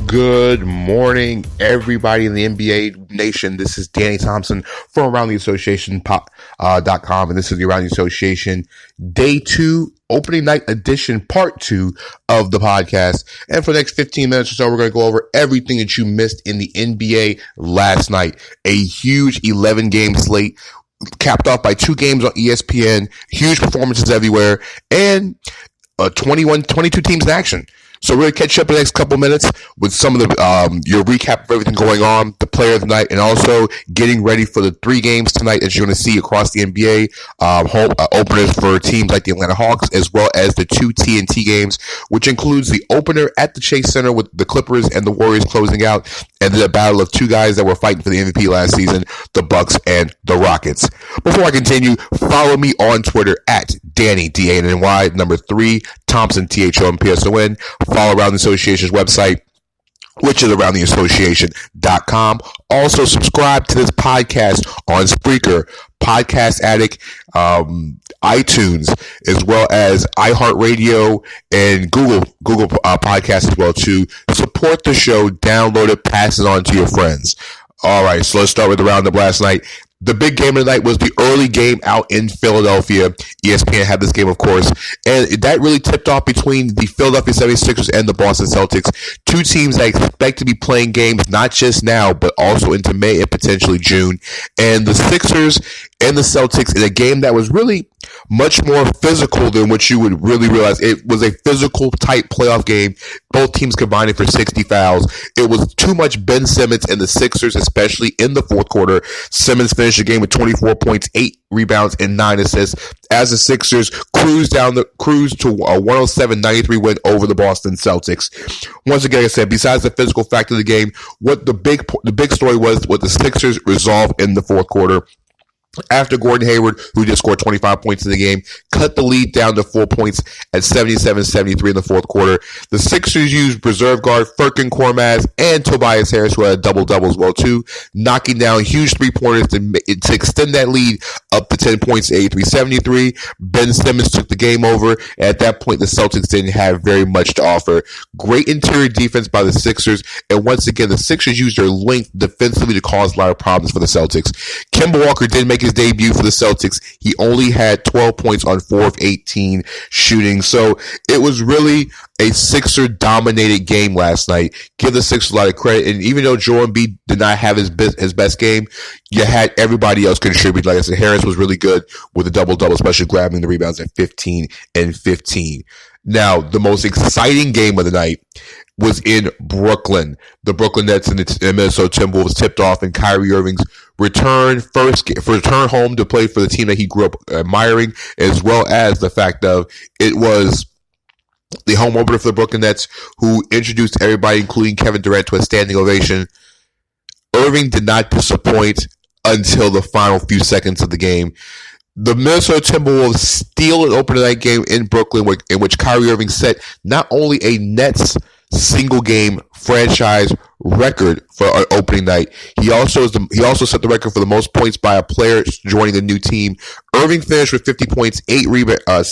Good morning, everybody in the NBA nation. This is Danny Thompson from AroundTheAssociation.com, and this is the Around the Association Day 2, Opening Night Edition, Part 2 of the podcast. And for the next 15 minutes or so, we're going to go over everything that you missed in the NBA last night. A huge 11-game slate, capped off by 2 games on ESPN, huge performances everywhere, and 22 teams in action. So we're going to catch up in the next couple minutes with some of the your recap of everything going on, the player of the night, and also getting ready for the 3 games tonight that you're going to see across the NBA, openers for teams like the Atlanta Hawks, as well as the 2 TNT games, which includes the opener at the Chase Center with the Clippers and the Warriors closing out, and then a battle of 2 guys that were fighting for the MVP last season, the Bucks and the Rockets. Before I continue, follow me on Twitter at Danny, D-A-N-N-Y, number 3, Thompson, T-H-O-M-P-S-O-N. Follow Around the Association's website, which is AroundTheAssociation.com. Also, subscribe to this podcast on Spreaker, Podcast Addict, iTunes, as well as iHeartRadio and Google Podcasts as well, to support the show. Download it, pass it on to your friends. All right, so let's start with the roundup last night. The big game of the night was the early game out in Philadelphia. ESPN had this game, of course, and that really tipped off between the Philadelphia 76ers and the Boston Celtics, 2 teams that expect to be playing games not just now, but also into May and potentially June. And the Sixers and the Celtics in a game that was really much more physical than what you would really realize. It was a physical, tight playoff game. Both teams combining for 60 fouls. It was too much Ben Simmons and the Sixers, especially in the fourth quarter. Simmons finished the game with 24 points, 8 rebounds, and 9 assists as the Sixers cruised to a 107-93 win over the Boston Celtics. Once again, like I said, besides the physical factor of the game, what the big story was what the Sixers resolved in the fourth quarter. After Gordon Hayward, who just scored 25 points in the game, cut the lead down to 4 points at 77-73 in the fourth quarter. The Sixers used reserve guard Furkan Korkmaz and Tobias Harris, who had a double-double as well, too, knocking down huge three-pointers to extend that lead up to 10 points, 83-73. Ben Simmons took the game over. At that point, the Celtics didn't have very much to offer. Great interior defense by the Sixers, and once again, the Sixers used their length defensively to cause a lot of problems for the Celtics. Kemba Walker did make his debut for the Celtics. He only had 12 points on 4 of 18 shooting. So it was really a Sixer-dominated game last night. Give the Sixers a lot of credit. And even though Joel Embiid did not have his best game, you had everybody else contribute. Like I said, Harris was really good with a double-double, especially grabbing the rebounds at 15 and 15. Now, the most exciting game of the night was in Brooklyn. The Brooklyn Nets and the Minnesota Timberwolves tipped off, and Kyrie Irving's return home to play for the team that he grew up admiring, as well as the fact of it was the home opener for the Brooklyn Nets, who introduced everybody, including Kevin Durant, to a standing ovation. Irving did not disappoint until the final few seconds of the game. The Minnesota Timberwolves steal an opening night game in Brooklyn, in which Kyrie Irving set not only a Nets single-game franchise record for an opening night, he also set the record for the most points by a player joining a new team. Irving finished with 50 points, 8 rebounds, and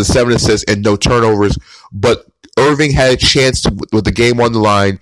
7 assists, and no turnovers. But Irving had a chance to, with the game on the line,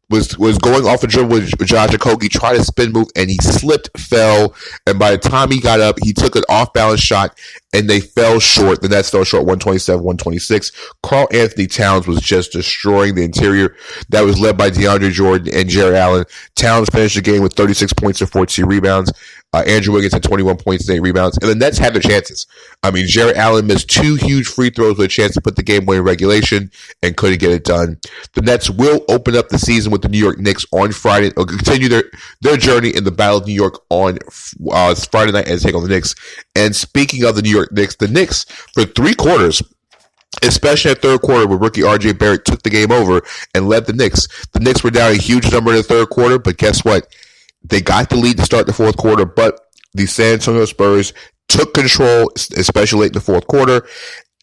was going off a dribble with Josh Okogie, tried a spin move, and he slipped, fell, and by the time he got up, he took an off-balance shot, and they fell short. The Nets fell short 127-126. Karl Anthony Towns was just destroying the interior that was led by DeAndre Jordan and Jarrett Allen. Towns finished the game with 36 points and 14 rebounds. Andrew Wiggins had 21 points and 8 rebounds. And the Nets had their chances. I mean, Jarrett Allen missed 2 huge free throws with a chance to put the game away in regulation and couldn't get it done. The Nets will open up the season with the New York Knicks on Friday, or continue their journey in the Battle of New York on Friday night and take on the Knicks. And speaking of the New York Knicks, the Knicks, for 3 quarters, especially in the third quarter where rookie R.J. Barrett took the game over and led the Knicks. The Knicks were down a huge number in the third quarter, but guess what? They got the lead to start the fourth quarter, but the San Antonio Spurs took control, especially late in the fourth quarter,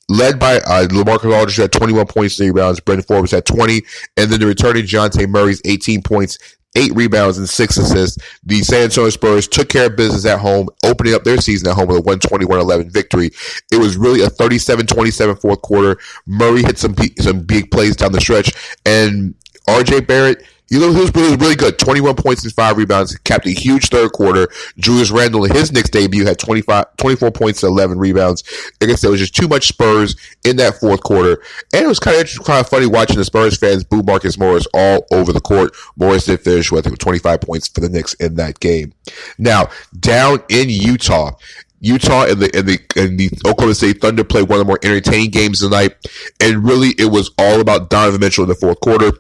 led by LaMarcus Aldridge, who had 21 points and 8 rebounds. Brendan Forbes had 20, and then the returning Dejounte Murray's 18 points, 8 rebounds, and 6 assists. The San Antonio Spurs took care of business at home, opening up their season at home with a 121-11 victory. It was really a 37-27 fourth quarter. Murray hit some big plays down the stretch, and RJ Barrett, he was really good. 21 points and 5 rebounds. Capped a huge third quarter. Julius Randle in his Knicks debut had 24 points and 11 rebounds. I guess there was just too much Spurs in that fourth quarter. And it was kind of funny watching the Spurs fans boo Marcus Morris all over the court. Morris did finish with 25 points for the Knicks in that game. Now, down in Utah and the Oklahoma City Thunder played one of the more entertaining games tonight. And really, it was all about Donovan Mitchell in the fourth quarter.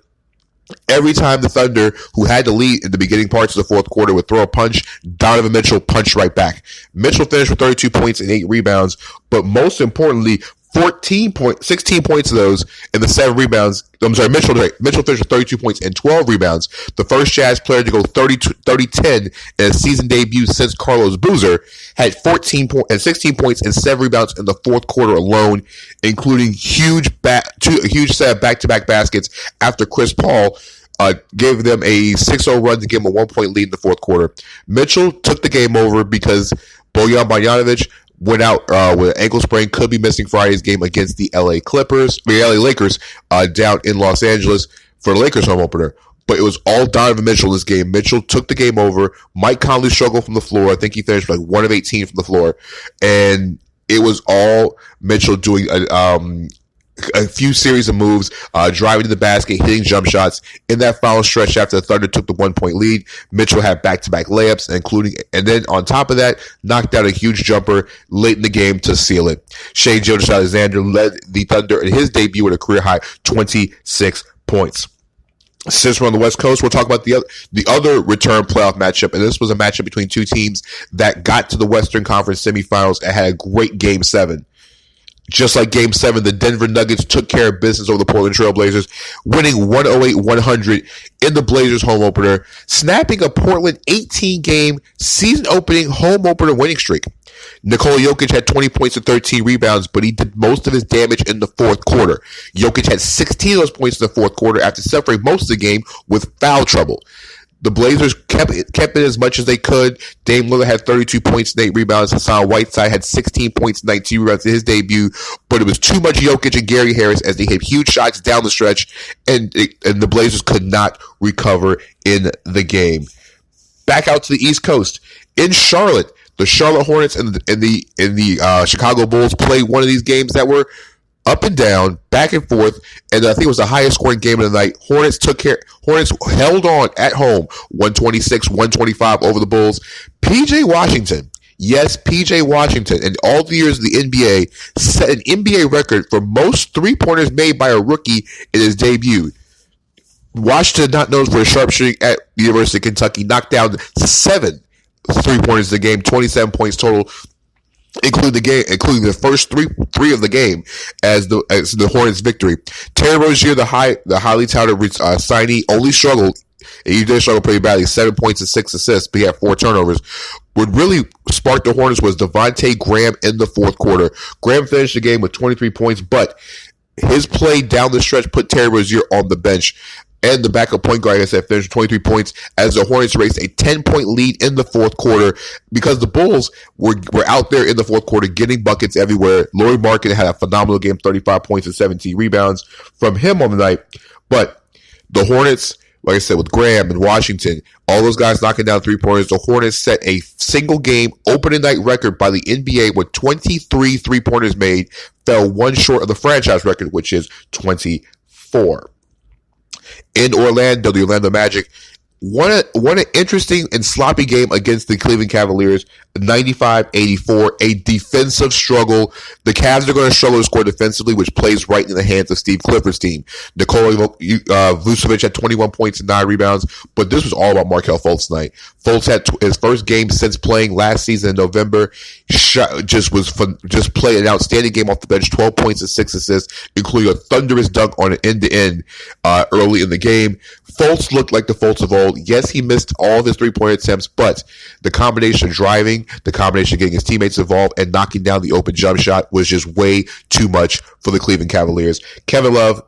Every time the Thunder, who had the lead in the beginning parts of the fourth quarter, would throw a punch, Donovan Mitchell punched right back. Mitchell finished with 32 points and 8 rebounds, but most importantly, 16 points of those and the 7 rebounds. Mitchell finished with 32 points and 12 rebounds. The first Jazz player to go 30-10 in a season debut since Carlos Boozer had 16 points and 7 rebounds in the fourth quarter alone, including a huge set of back-to-back baskets after Chris Paul gave them a 6-0 run to give them a 1-point lead in the fourth quarter. Mitchell took the game over because Bojan Bogdanovic went out with an ankle sprain, could be missing Friday's game against the LA Lakers down in Los Angeles for the Lakers home opener. But it was all Donovan Mitchell in this game. Mitchell took the game over. Mike Conley struggled from the floor. I think he finished like 1 of 18 from the floor. And it was all Mitchell doing a few series of moves, driving to the basket, hitting jump shots. In that final stretch after the Thunder took the 1-point lead, Mitchell had back-to-back layups, and then on top of that, knocked out a huge jumper late in the game to seal it. Shai Gilgeous-Alexander led the Thunder in his debut with a career-high 26 points. Since we're on the West Coast, we'll talk about the other return playoff matchup, and this was a matchup between two teams that got to the Western Conference semifinals and had a great Game 7. Just like Game 7, the Denver Nuggets took care of business over the Portland Trail Blazers, winning 108-100 in the Blazers home opener, snapping a Portland 18-game season-opening home opener winning streak. Nikola Jokic had 20 points and 13 rebounds, but he did most of his damage in the fourth quarter. Jokic had 16 of those points in the fourth quarter after suffering most of the game with foul trouble. The Blazers kept it as much as they could. Dame Lillard had 32 points and 8 rebounds. Hassan Whiteside had 16 points and 19 rebounds in his debut, but it was too much Jokic and Gary Harris as they hit huge shots down the stretch, and the Blazers could not recover in the game. Back out to the East Coast. In Charlotte, the Charlotte Hornets and the Chicago Bulls played one of these games that were up and down, back and forth, and I think it was the highest scoring game of the night. Hornets held on at home, 126-125 over the Bulls. PJ Washington, yes, PJ Washington, in all the years of the NBA, set an NBA record for most three-pointers made by a rookie in his debut. Washington, not known for his sharpshooting at the University of Kentucky, knocked down 7 three-pointers in the game, 27 points total, including the first three of the game as the Hornets' victory. Terry Rozier, the highly touted signee, only struggled. He did struggle pretty badly, 7 points and 6 assists, but he had 4 turnovers. What really sparked the Hornets was Devontae Graham in the fourth quarter. Graham finished the game with 23 points, but his play down the stretch put Terry Rozier on the bench. And the backup point guard, like I said, finished with 23 points as the Hornets raced a 10-point lead in the fourth quarter because the Bulls were out there in the fourth quarter getting buckets everywhere. Lauri Markkanen had a phenomenal game, 35 points and 17 rebounds from him on the night. But the Hornets, like I said, with Graham and Washington, all those guys knocking down three-pointers, the Hornets set a single-game opening night record by the NBA with 23 three-pointers made, fell one short of the franchise record, which is 24. In Orlando, the Orlando Magic won an interesting and sloppy game against the Cleveland Cavaliers, 95-84, a defensive struggle. The Cavs are going to struggle to score defensively, which plays right in the hands of Steve Clifford's team. Nikola Vucevic had 21 points and 9 rebounds, but this was all about Markelle Fultz tonight. Fultz had his first game since playing last season in November. Just played an outstanding game off the bench, 12 points and 6 assists, including a thunderous dunk on an end-to-end early in the game. Fultz looked like the Fultz of old. Yes, he missed all of his three-point attempts, but the combination of driving, the combination of getting his teammates involved, and knocking down the open jump shot was just way too much for the Cleveland Cavaliers. Kevin Love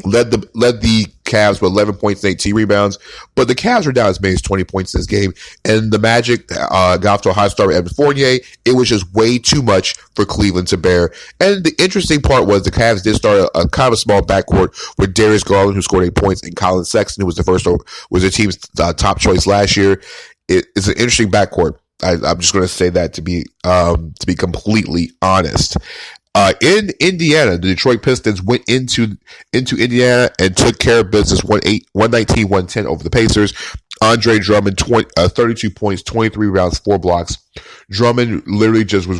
led the Cavs with 11 points and 18 rebounds, but the Cavs were down as many as 20 points in this game, and the Magic got off to a high start with Evan Fournier. It was just way too much for Cleveland to bear. And the interesting part was the Cavs did start a kind of a small backcourt with Darius Garland, who scored 8 points, and Colin Sexton, who was their team's top choice last year. It's an interesting backcourt. I'm just going to say that to be completely honest. In Indiana, the Detroit Pistons went into Indiana and took care of business 119-110 over the Pacers. Andre Drummond, 32 points, 23 rebounds, 4 blocks. Drummond literally just was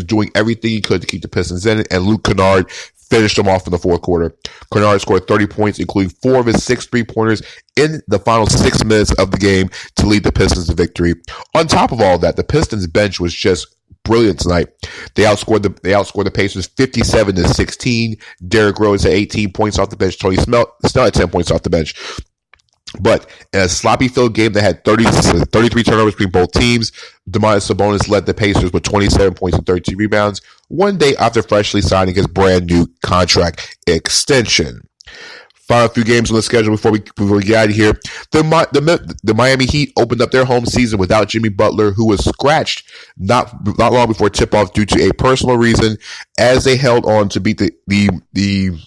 doing everything he could to keep the Pistons in it, and Luke Kennard finished them off in the fourth quarter. Kennard scored 30 points, including 4 of his 6 3-pointers in the final 6 minutes of the game to lead the Pistons to victory. On top of all that, the Pistons bench was just brilliant tonight. They outscored the Pacers 57-16. Derrick Rose had 18 points off the bench. Tony Snell had 10 points off the bench. But in a sloppy filled game that had 33 turnovers between both teams, Domantas Sabonis led the Pacers with 27 points and 32 rebounds, one day after freshly signing his brand new contract extension. Final few games on the schedule before we get out of here. The Miami Heat opened up their home season without Jimmy Butler, who was scratched not long before tip-off due to a personal reason, as they held on to beat the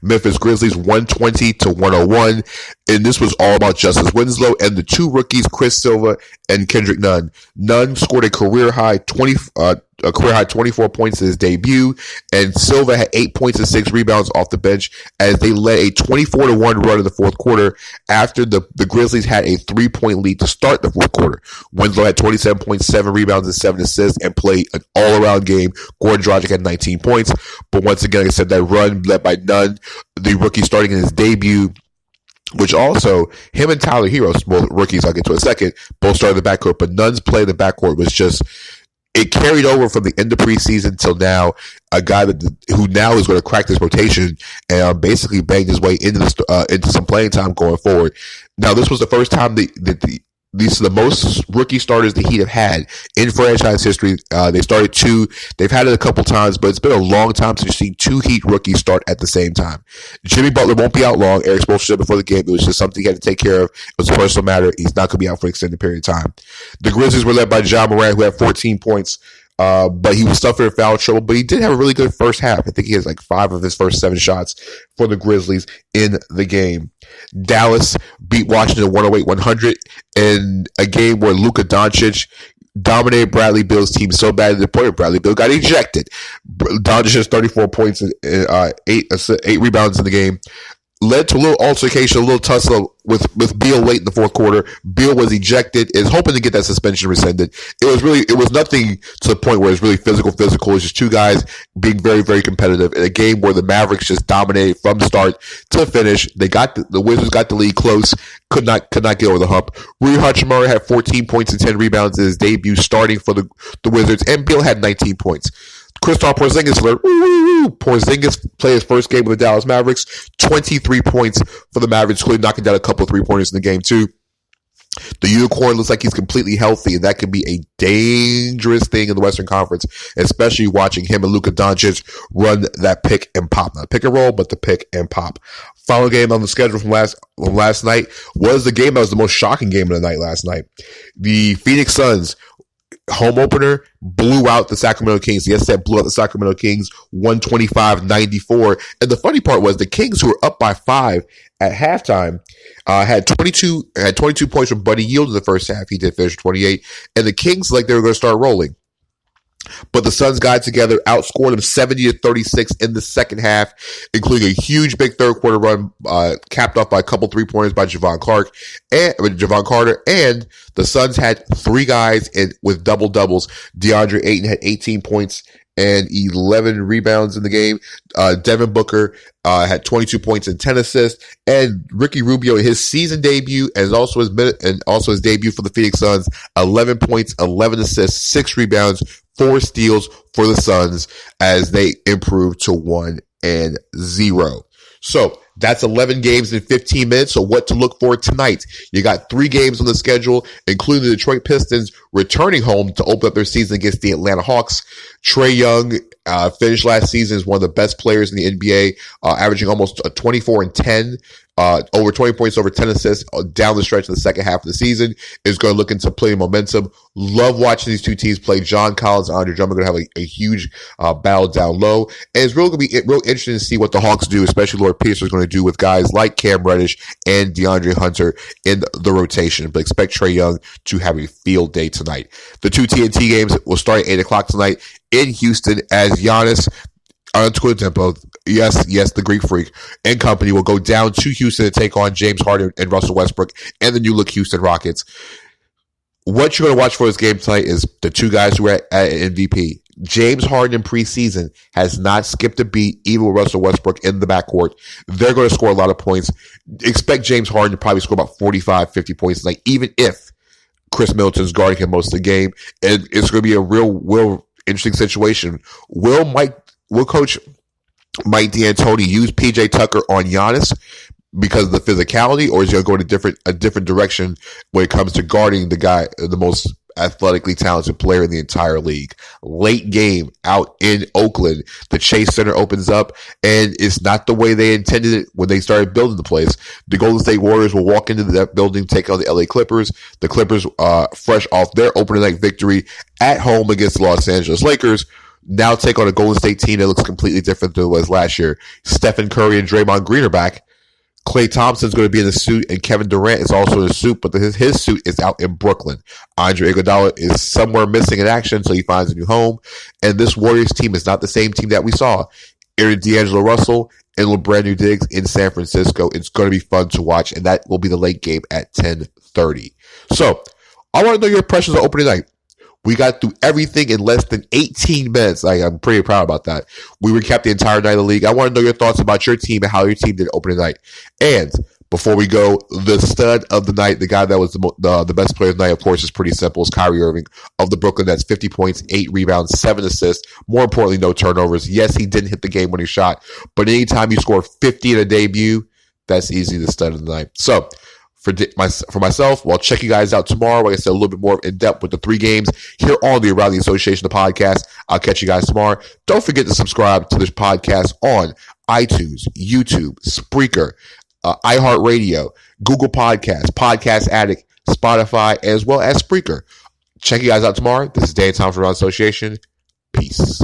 Memphis Grizzlies 120-101, and this was all about Justice Winslow and the 2 rookies, Chris Silva and Kendrick Nunn. Nunn scored a career high 24 points in his debut, and Silva had 8 points and 6 rebounds off the bench as they led a 24-1 run in the fourth quarter after the Grizzlies had a 3-point lead to start the fourth quarter. Winslow had 27.7 rebounds and 7 assists and played an all-around game. Goran Dragic had 19 points, but once again, like I said, that run led by Nunn, the rookie starting in his debut, which also, him and Tyler Hero, both rookies, I'll get to in a second, both started the backcourt, but Nunn's play in the backcourt was just, it carried over from the end of preseason till now. A guy who now is going to crack this rotation and basically bang his way into some playing time going forward. Now, this was the first time these are the most rookie starters the Heat have had in franchise history. They started 2. They've had it a couple times, but it's been a long time since you've seen 2 Heat rookies start at the same time. Jimmy Butler won't be out long. Eric Spoelstra said before the game it was just something he had to take care of. It was a personal matter. He's not going to be out for an extended period of time. The Grizzlies were led by Ja Morant, who had 14 points. But he was suffering foul trouble, but he did have a really good first half. I think he has like 5 of his first 7 shots for the Grizzlies in the game. Dallas beat Washington 108-100 in a game where Luka Doncic dominated Bradley Beal's team so bad to the point where Bradley Beal got ejected. Doncic has 34 points and 8 rebounds in the game. Led to a little altercation, a little tussle with Beal late in the fourth quarter. Beal was ejected, is hoping to get that suspension rescinded. It was nothing to the point where it's really physical. It was just 2 guys being very, very competitive in a game where the Mavericks just dominated from the start to finish. The Wizards got the lead close, could not get over the hump. Rui Hachimura had 14 points and 10 rebounds in his debut starting for the Wizards, and Beal had 19 points. Kristaps Porzingis played his first game with the Dallas Mavericks, 23 points for the Mavericks, including knocking down a couple of 3-pointers in the game too. The unicorn looks like he's completely healthy, and that can be a dangerous thing in the Western Conference, especially watching him and Luka Doncic run that pick and pop. Not pick and roll, but the pick and pop. Final game on the schedule from last night was the game that was the most shocking game of the night last night. The Phoenix Suns home opener blew out the Sacramento Kings. Yes, that blew out the Sacramento Kings 125-94. And the funny part was the Kings, who were up by 5 at halftime, had 22 points from Buddy Hield in the first half. He did finish 28. And the Kings, like they were going to start rolling. But the Suns got together, outscored them 70-36 in the second half, including a huge big third quarter run, capped off by a couple 3-pointers by Javon Carter, and the Suns had 3 guys with double doubles. DeAndre Ayton had 18 points and 11 rebounds in the game. Devin Booker had 22 points and 10 assists, and Ricky Rubio in his season debut and also his debut for the Phoenix Suns, 11 points, 11 assists, 6 rebounds, 4 steals for the Suns as they improve to 1-0. So That's 11 games in 15 minutes. So what to look for tonight? You got 3 games on the schedule, including the Detroit Pistons returning home to open up their season against the Atlanta Hawks. Trae Young finished last season as one of the best players in the NBA, averaging almost 24 and 10. Over 20 points, over 10 assists down the stretch in the second half of the season. Is going to look into playing momentum. Love watching these two teams play. John Collins and Andre Drummond are going to have a huge battle down low. And it's really going to be real interesting to see what the Hawks do, especially Lord Pierce is going to do with guys like Cam Reddish and DeAndre Hunter in the rotation. But expect Trae Young to have a field day tonight. The 2 TNT games will start at 8 o'clock tonight in Houston as Giannis Antetokounmpo, yes, the Greek Freak, and company will go down to Houston to take on James Harden and Russell Westbrook and the new look Houston Rockets. What you're going to watch for this game tonight is the 2 guys who are at MVP. James Harden in preseason has not skipped a beat, even with Russell Westbrook in the backcourt. They're going to score a lot of points. Expect James Harden to probably score about 45, 50 points tonight, even if Chris Middleton's guarding him most of the game. And it's going to be a real interesting situation. Will Coach Mike D'Antoni use PJ Tucker on Giannis because of the physicality, or is he going to go in a different direction when it comes to guarding the guy, the most athletically talented player in the entire league? Late game out in Oakland, the Chase Center opens up, and it's not the way they intended it when they started building the place. The Golden State Warriors will walk into that building, take on the LA Clippers. The Clippers, fresh off their opening night victory at home against the Los Angeles Lakers, now take on a Golden State team that looks completely different than it was last year. Stephen Curry and Draymond Green are back. Klay Thompson's going to be in the suit, and Kevin Durant is also in the suit, but his suit is out in Brooklyn. Andre Iguodala is somewhere missing in action, so he finds a new home. And this Warriors team is not the same team that we saw. Aaron D'Angelo Russell and LeBron Diggs in San Francisco. It's going to be fun to watch, and that will be the late game at 10:30. So, I want to know your impressions of opening night. We got through everything in less than 18 minutes. I'm pretty proud about that. We recapped the entire night of the league. I want to know your thoughts about your team and how your team did opening night. And before we go, the stud of the night, the guy that was the best player of the night, of course, is pretty simple. It's Kyrie Irving of the Brooklyn Nets. 50 points, 8 rebounds, 7 assists. More importantly, no turnovers. Yes, he didn't hit the game-winning shot, but anytime you score 50 in a debut, that's easily the stud of the night. So, for myself, well, check you guys out tomorrow. Like I said, a little bit more in depth with the 3 games here on the Around the Association, the podcast. I'll catch you guys tomorrow. Don't forget to subscribe to this podcast on iTunes, YouTube, Spreaker, iHeartRadio, Google Podcasts, Podcast Addict, Spotify, as well as Spreaker. Check you guys out tomorrow. This is Dan Thompson Around the Association. Peace.